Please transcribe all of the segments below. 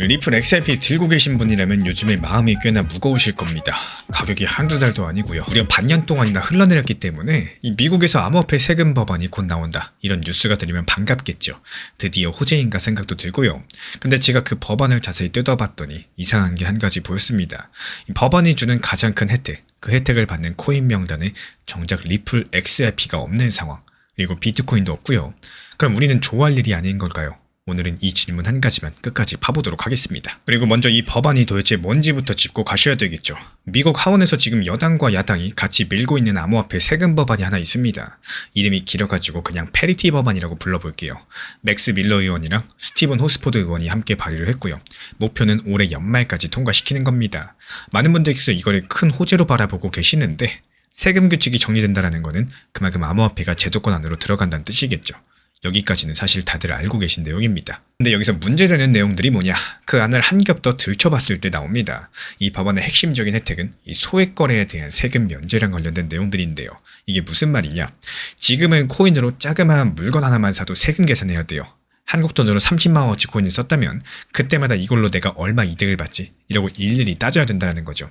리플 XRP 들고 계신 분이라면 요즘에 마음이 꽤나 무거우실 겁니다. 가격이 한두 달도 아니고요. 무려 반년 동안이나 흘러내렸기 때문에 이 미국에서 암호화폐 세금 법안이 곧 나온다, 이런 뉴스가 들리면 반갑겠죠. 드디어 호재인가 생각도 들고요. 근데 제가 그 법안을 자세히 뜯어봤더니 이상한 게 한 가지 보였습니다. 이 법안이 주는 가장 큰 혜택, 그 혜택을 받는 코인 명단에 정작 리플 XRP가 없는 상황, 그리고 비트코인도 없고요. 그럼 우리는 좋아할 일이 아닌 걸까요? 오늘은 이 질문 한 가지만 끝까지 파보도록 하겠습니다. 그리고 먼저 이 법안이 도대체 뭔지부터 짚고 가셔야 되겠죠. 미국 하원에서 지금 여당과 야당이 같이 밀고 있는 암호화폐 세금 법안이 하나 있습니다. 이름이 길어가지고 그냥 페리티 법안이라고 불러볼게요. 맥스 밀러 의원이랑 스티븐 호스포드 의원이 함께 발의를 했고요. 목표는 올해 연말까지 통과시키는 겁니다. 많은 분들께서 이거를 큰 호재로 바라보고 계시는데, 세금 규칙이 정리된다는 거는 그만큼 암호화폐가 제도권 안으로 들어간다는 뜻이겠죠. 여기까지는 사실 다들 알고 계신 내용입니다. 근데 여기서 문제되는 내용들이 뭐냐? 그 안을 한 겹 더 들춰봤을 때 나옵니다. 이 법안의 핵심적인 혜택은 이 소액 거래에 대한 세금 면제랑 관련된 내용들인데요. 이게 무슨 말이냐? 지금은 코인으로 자그마한 물건 하나만 사도 세금 계산해야 돼요. 한국 돈으로 30만원어치 코인을 썼다면 그때마다 이걸로 내가 얼마 이득을 받지? 이러고 일일이 따져야 된다는 거죠.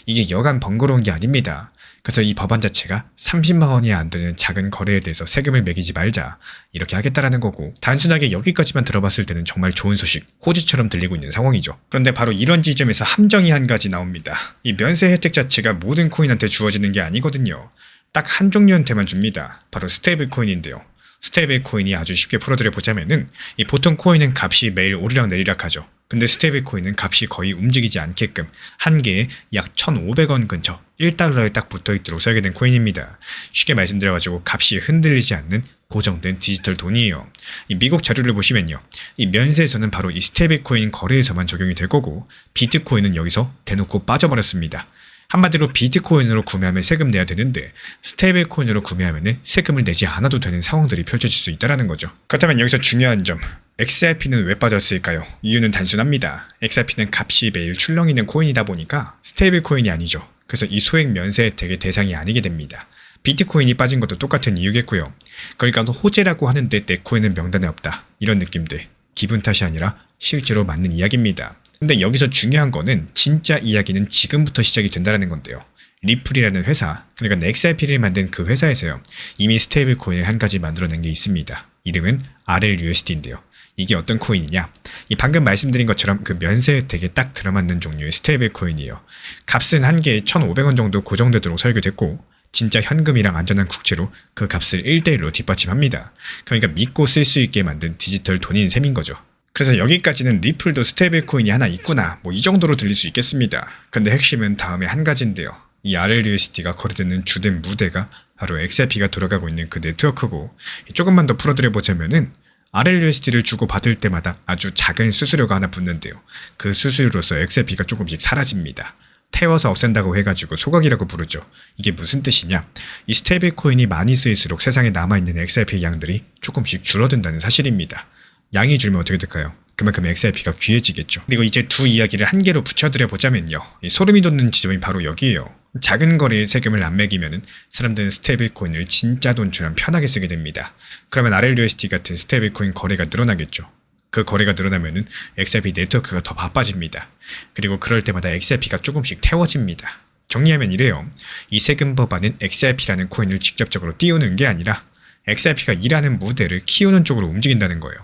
이게 여간 번거로운 게 아닙니다. 그래서 이 법안 자체가 30만원이 안 되는 작은 거래에 대해서 세금을 매기지 말자, 이렇게 하겠다라는 거고, 단순하게 여기까지만 들어봤을 때는 정말 좋은 소식, 호재처럼 들리고 있는 상황이죠. 그런데 바로 이런 지점에서 함정이 한 가지 나옵니다. 이 면세 혜택 자체가 모든 코인한테 주어지는 게 아니거든요. 딱 한 종류한테만 줍니다. 바로 스테이블 코인인데요. 스테이블 코인이 아주 쉽게 풀어드려 보자면은, 이 보통 코인은 값이 매일 오르락 내리락 하죠. 근데 스테이블 코인은 값이 거의 움직이지 않게끔 한 개에 약 1,500원 근처, 1달러에 딱 붙어있도록 설계된 코인입니다. 쉽게 말씀드려가지고 값이 흔들리지 않는 고정된 디지털 돈이에요. 이 미국 자료를 보시면요, 이 면세에서는 바로 이 스테이블 코인 거래에서만 적용이 될 거고, 비트코인은 여기서 대놓고 빠져버렸습니다. 한마디로 비트코인으로 구매하면 세금 내야 되는데, 스테이블 코인으로 구매하면 세금을 내지 않아도 되는 상황들이 펼쳐질 수 있다는 거죠. 그렇다면 여기서 중요한 점, XRP는 왜 빠졌을까요? 이유는 단순합니다. XRP는 값이 매일 출렁이는 코인이다 보니까 스테이블 코인이 아니죠. 그래서 이 소액 면세 혜택의 대상이 아니게 됩니다. 비트코인이 빠진 것도 똑같은 이유겠고요. 그러니까 호재라고 하는데 내 코인은 명단에 없다, 이런 느낌들, 기분 탓이 아니라 실제로 맞는 이야기입니다. 근데 여기서 중요한 거는 진짜 이야기는 지금부터 시작이 된다는 건데요. 리플이라는 회사, 그러니까 XRP를 만든 그 회사에서요, 이미 스테이블 코인을 한 가지 만들어낸 게 있습니다. 이름은 RLUSD인데요. 이게 어떤 코인이냐? 이 방금 말씀드린 것처럼 그 면세 혜택에 딱 들어맞는 종류의 스테이블 코인이에요. 값은 한 개에 1,500원 정도 고정되도록 설계됐고, 진짜 현금이랑 안전한 국채로 그 값을 1대1로 뒷받침합니다. 그러니까 믿고 쓸 수 있게 만든 디지털 돈인 셈인 거죠. 그래서 여기까지는 리플도 스테이블 코인이 하나 있구나, 뭐 이 정도로 들릴 수 있겠습니다. 근데 핵심은 다음에 한 가지인데요. 이 RLUSD가 거래되는 주된 무대가 바로 XRP가 돌아가고 있는 그 네트워크고, 조금만 더 풀어드려 보자면은 RLUSD를 주고 받을 때마다 아주 작은 수수료가 하나 붙는데요. 그 수수료로서 XRP가 조금씩 사라집니다. 태워서 없앤다고 해가지고 소각이라고 부르죠. 이게 무슨 뜻이냐? 이 스테이블 코인이 많이 쓰일수록 세상에 남아있는 XRP 양들이 조금씩 줄어든다는 사실입니다. 양이 줄면 어떻게 될까요? 그만큼 XRP가 귀해지겠죠. 그리고 이제 두 이야기를 한 개로 붙여드려 보자면요, 이 소름이 돋는 지점이 바로 여기에요. 작은 거래에 세금을 안 매기면은 사람들은 스테이블 코인을 진짜 돈처럼 편하게 쓰게 됩니다. 그러면 RLUSD 같은 스테이블 코인 거래가 늘어나겠죠. 그 거래가 늘어나면은 XRP 네트워크가 더 바빠집니다. 그리고 그럴 때마다 XRP가 조금씩 태워집니다. 정리하면 이래요. 이 세금 법안은 XRP라는 코인을 직접적으로 띄우는 게 아니라 XRP가 일하는 무대를 키우는 쪽으로 움직인다는 거예요.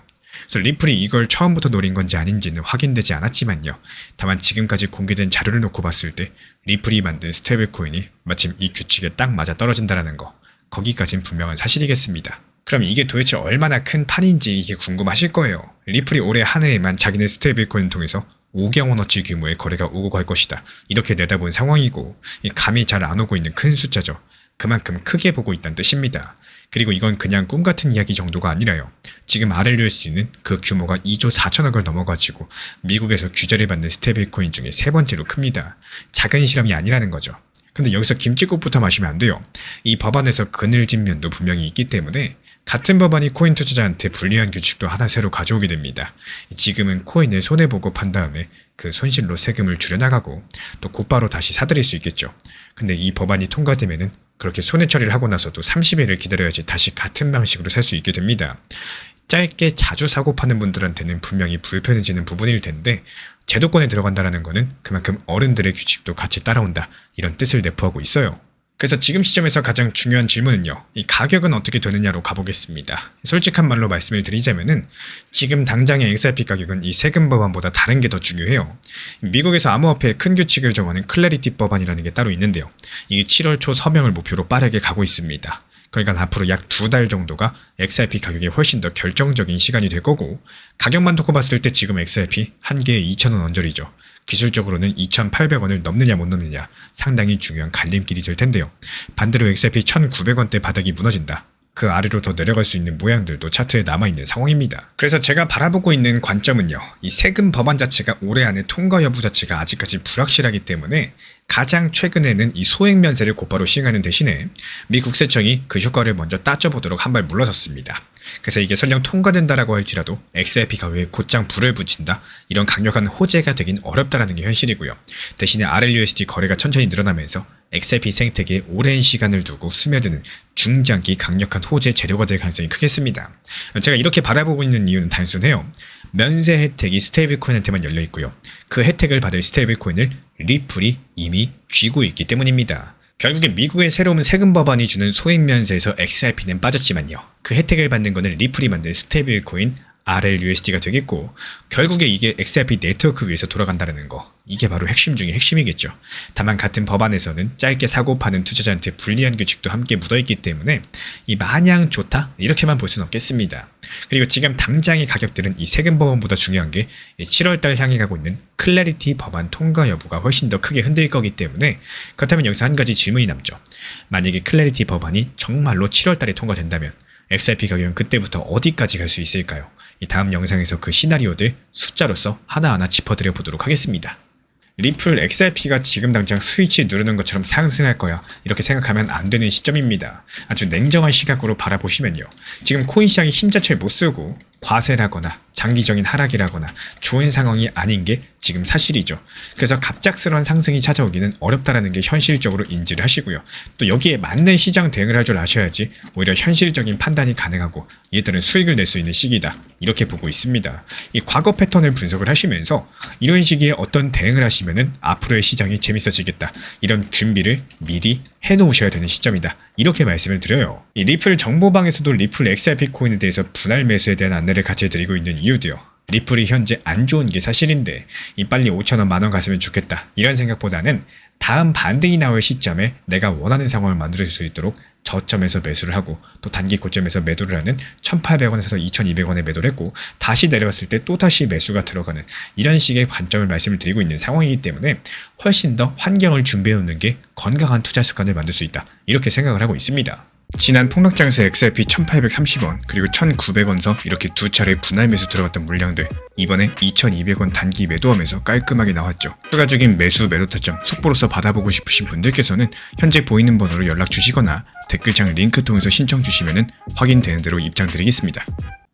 그래서 리플이 이걸 처음부터 노린 건지 아닌지는 확인되지 않았지만요. 다만 지금까지 공개된 자료를 놓고 봤을 때 리플이 만든 스테이블 코인이 마침 이 규칙에 딱 맞아 떨어진다는 거, 거기까진 분명한 사실이겠습니다. 그럼 이게 도대체 얼마나 큰 판인지 이게 궁금하실 거예요. 리플이 올해 한 해에만 자기네 스테이블 코인을 통해서 5경 원어치 규모의 거래가 오고 갈 것이다, 이렇게 내다본 상황이고, 감이 잘 안 오고 있는 큰 숫자죠. 그만큼 크게 보고 있다는 뜻입니다. 그리고 이건 그냥 꿈 같은 이야기 정도가 아니라요. 지금 RLUSD는 그 규모가 2조 4천억을 넘어가지고 미국에서 규제를 받는 스테이블 코인 중에 세 번째로 큽니다. 작은 실험이 아니라는 거죠. 근데 여기서 김치국부터 마시면 안 돼요. 이 법안에서 그늘진 면도 분명히 있기 때문에 같은 법안이 코인 투자자한테 불리한 규칙도 하나 새로 가져오게 됩니다. 지금은 코인을 손해보고 판 다음에 그 손실로 세금을 줄여나가고 또 곧바로 다시 사들일 수 있겠죠. 근데 이 법안이 통과되면은 그렇게 손해 처리를 하고 나서도 30일을 기다려야지 다시 같은 방식으로 살 수 있게 됩니다. 짧게 자주 사고 파는 분들한테는 분명히 불편해지는 부분일 텐데, 제도권에 들어간다는 거는 그만큼 어른들의 규칙도 같이 따라온다. 이런 뜻을 내포하고 있어요. 그래서 지금 시점에서 가장 중요한 질문은요. 이 가격은 어떻게 되느냐로 가보겠습니다. 솔직한 말로 말씀을 드리자면은 지금 당장의 XRP 가격은 이 세금 법안보다 다른 게 더 중요해요. 미국에서 암호화폐의 큰 규칙을 정하는 클래리티 법안이라는 게 따로 있는데요. 이게 7월 초 서명을 목표로 빠르게 가고 있습니다. 그러니까 앞으로 약 2달 정도가 XRP 가격이 훨씬 더 결정적인 시간이 될 거고, 가격만 놓고 봤을 때 지금 XRP 한 개에 2,000원 언저리죠. 기술적으로는 2,800원을 넘느냐 못 넘느냐 상당히 중요한 갈림길이 될 텐데요. 반대로 XRP 1,900원대 바닥이 무너진다. 그 아래로 더 내려갈 수 있는 모양들도 차트에 남아있는 상황입니다. 그래서 제가 바라보고 있는 관점은요. 이 세금 법안 자체가 올해 안에 통과 여부 자체가 아직까지 불확실하기 때문에 가장 최근에는 이 소액 면세를 곧바로 시행하는 대신에 미 국세청이 그 효과를 먼저 따져보도록 한 발 물러섰습니다. 그래서 이게 설령 통과된다라고 할지라도 XRP 가격에 곧장 불을 붙인다? 이런 강력한 호재가 되긴 어렵다라는 게 현실이고요. 대신에 RLUSD 거래가 천천히 늘어나면서 XRP 생태계에 오랜 시간을 두고 스며드는 중장기 강력한 호재 재료가 될 가능성이 크겠습니다. 제가 이렇게 바라보고 있는 이유는 단순해요. 면세 혜택이 스테이블 코인한테만 열려 있고요. 그 혜택을 받을 스테이블 코인을 리플이 이미 쥐고 있기 때문입니다. 결국에 미국의 새로운 세금 법안이 주는 소액 면세에서 XRP는 빠졌지만요. 그 혜택을 받는 것은 리플이 만든 스테이블 코인 RLUSD가 되겠고, 결국에 이게 XRP 네트워크 위에서 돌아간다는 거, 이게 바로 핵심 중에 핵심이겠죠. 다만 같은 법안에서는 짧게 사고 파는 투자자한테 불리한 규칙도 함께 묻어있기 때문에 이 마냥 좋다? 이렇게만 볼 수는 없겠습니다. 그리고 지금 당장의 가격들은 이 세금 법안보다 중요한 게 7월달 향해 가고 있는 클래리티 법안 통과 여부가 훨씬 더 크게 흔들 거기 때문에, 그렇다면 여기서 한 가지 질문이 남죠. 만약에 클래리티 법안이 정말로 7월달에 통과된다면 XRP 가격은 그때부터 어디까지 갈 수 있을까요? 이 다음 영상에서 그 시나리오들 숫자로서 하나하나 짚어드려 보도록 하겠습니다. 리플 XRP가 지금 당장 스위치 누르는 것처럼 상승할 거야, 이렇게 생각하면 안 되는 시점입니다. 아주 냉정한 시각으로 바라보시면요. 지금 코인 시장이 힘 자체를 못 쓰고 과세라거나 장기적인 하락이라거나 좋은 상황이 아닌 게 지금 사실이죠. 그래서 갑작스러운 상승이 찾아오기는 어렵다라는 게 현실적으로 인지를 하시고요. 또 여기에 맞는 시장 대응을 할 줄 아셔야지 오히려 현실적인 판단이 가능하고 이에 따른 수익을 낼 수 있는 시기다, 이렇게 보고 있습니다. 이 과거 패턴을 분석을 하시면서 이런 시기에 어떤 대응을 하시면은 앞으로의 시장이 재밌어지겠다, 이런 준비를 미리 해놓으셔야 되는 시점이다, 이렇게 말씀을 드려요. 이 리플 정보방에서도 리플 XRP 코인에 대해서 분할 매수에 대한 안내를 같이 드리고 있는 이유도요. 리플이 현재 안 좋은 게 사실인데 이 빨리 5,000원, 만원 갔으면 좋겠다, 이런 생각보다는 다음 반등이 나올 시점에 내가 원하는 상황을 만들 수 있도록 저점에서 매수를 하고, 또 단기 고점에서 매도를 하는 1,800원에서 2,200원에 매도를 했고 다시 내려왔을 때 또다시 매수가 들어가는 이런 식의 관점을 말씀을 드리고 있는 상황이기 때문에 훨씬 더 환경을 준비해 놓는 게 건강한 투자 습관을 만들 수 있다, 이렇게 생각을 하고 있습니다. 지난 폭락장에서 XRP 1,830원 그리고 1,900원서 이렇게 두 차례 분할 매수 들어갔던 물량들, 이번에 2,200원 단기 매도하면서 깔끔하게 나왔죠. 추가적인 매수 매도 타점 속보로서 받아보고 싶으신 분들께서는 현재 보이는 번호로 연락 주시거나 댓글창 링크 통해서 신청 주시면 확인되는 대로 입장 드리겠습니다.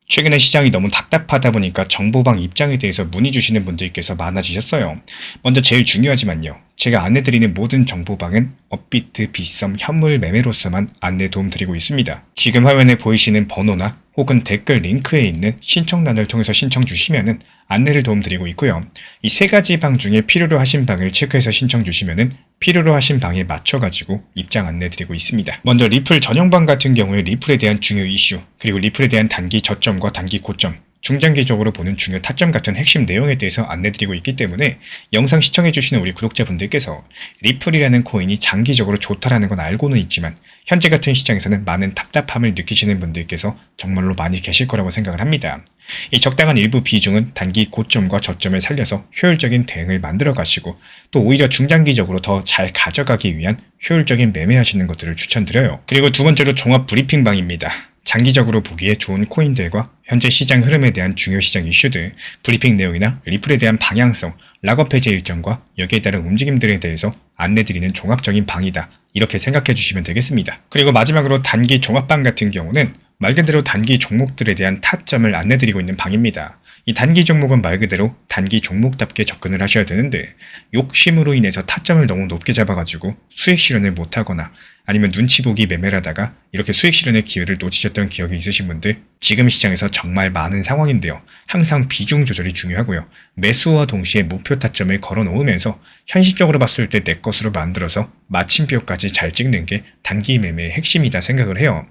최근에 시장이 너무 답답하다 보니까 정보방 입장에 대해서 문의 주시는 분들께서 많아지셨어요. 먼저 제일 중요하지만요. 제가 안내드리는 모든 정보방은 업비트, 빗썸, 현물 매매로서만 안내 도움 드리고 있습니다. 지금 화면에 보이시는 번호나 혹은 댓글 링크에 있는 신청란을 통해서 신청 주시면은 안내를 도움 드리고 있고요. 이 세 가지 방 중에 필요로 하신 방을 체크해서 신청 주시면은 필요로 하신 방에 맞춰가지고 입장 안내 드리고 있습니다. 먼저 리플 전용방 같은 경우에 리플에 대한 중요 이슈, 그리고 리플에 대한 단기 저점과 단기 고점, 중장기적으로 보는 중요 타점 같은 핵심 내용에 대해서 안내드리고 있기 때문에 영상 시청해주시는 우리 구독자분들께서 리플이라는 코인이 장기적으로 좋다라는 건 알고는 있지만 현재 같은 시장에서는 많은 답답함을 느끼시는 분들께서 정말로 많이 계실 거라고 생각을 합니다. 이 적당한 일부 비중은 단기 고점과 저점을 살려서 효율적인 대응을 만들어 가시고, 또 오히려 중장기적으로 더 잘 가져가기 위한 효율적인 매매하시는 것들을 추천드려요. 그리고 두 번째로 종합 브리핑방입니다. 장기적으로 보기에 좋은 코인들과 현재 시장 흐름에 대한 중요 시장 이슈들, 브리핑 내용이나 리플에 대한 방향성, 락업 해제 일정과 여기에 따른 움직임들에 대해서 안내드리는 종합적인 방이다, 이렇게 생각해 주시면 되겠습니다. 그리고 마지막으로 단기 종합방 같은 경우는 말 그대로 단기 종목들에 대한 타점을 안내드리고 있는 방입니다. 이 단기 종목은 말 그대로 단기 종목답게 접근을 하셔야 되는데 욕심으로 인해서 타점을 너무 높게 잡아가지고 수익 실현을 못하거나 아니면 눈치 보기 매매라다가 이렇게 수익 실현의 기회를 놓치셨던 기억이 있으신 분들, 지금 시장에서 정말 많은 상황인데요. 항상 비중 조절이 중요하고요. 매수와 동시에 목표 타점을 걸어 놓으면서 현실적으로 봤을 때 내 것으로 만들어서 마침표까지 잘 찍는 게 단기 매매의 핵심이다 생각을 해요.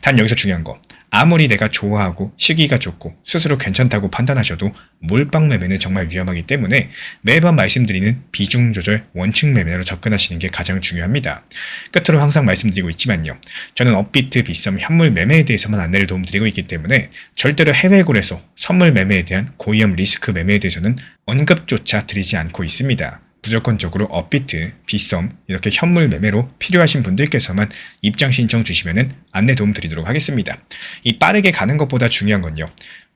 단 여기서 중요한 거, 아무리 내가 좋아하고 시기가 좋고 스스로 괜찮다고 판단하셔도 몰빵 매매는 정말 위험하기 때문에 매번 말씀드리는 비중 조절 원칙 매매로 접근하시는 게 가장 중요합니다. 끝으로 항상 말씀드리고 있지만요. 저는 업비트, 빗썸, 현물 매매에 대해서만 안내를 도움드리고 있기 때문에 절대로 해외골에서 선물 매매에 대한 고위험 리스크 매매에 대해서는 언급조차 드리지 않고 있습니다. 무조건적으로 업비트, 빗썸, 이렇게 현물 매매로 필요하신 분들께서만 입장 신청 주시면 안내 도움 드리도록 하겠습니다. 이 빠르게 가는 것보다 중요한 건요.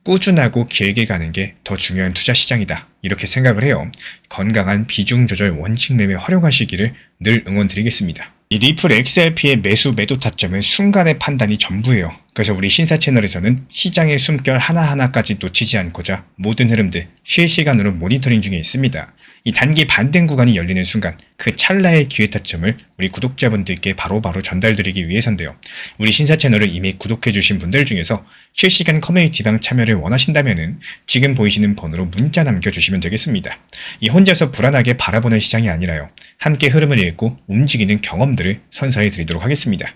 꾸준하고 길게 가는 게 더 중요한 투자 시장이다. 이렇게 생각을 해요. 건강한 비중 조절 원칙 매매 활용하시기를 늘 응원드리겠습니다. 이 리플 XRP의 매수 매도 타점은 순간의 판단이 전부예요. 그래서 우리 신사 채널에서는 시장의 숨결 하나하나까지 놓치지 않고자 모든 흐름들 실시간으로 모니터링 중에 있습니다. 이 단기 반등 구간이 열리는 순간 그 찰나의 기회 타점을 우리 구독자분들께 바로바로 전달드리기 위해서인데요. 우리 신사 채널을 이미 구독해주신 분들 중에서 실시간 커뮤니티방 참여를 원하신다면 지금 보이시는 번호로 문자 남겨주시면 되겠습니다. 이 혼자서 불안하게 바라보는 시장이 아니라요. 함께 흐름을 읽고 움직이는 경험들을 선사해 드리도록 하겠습니다.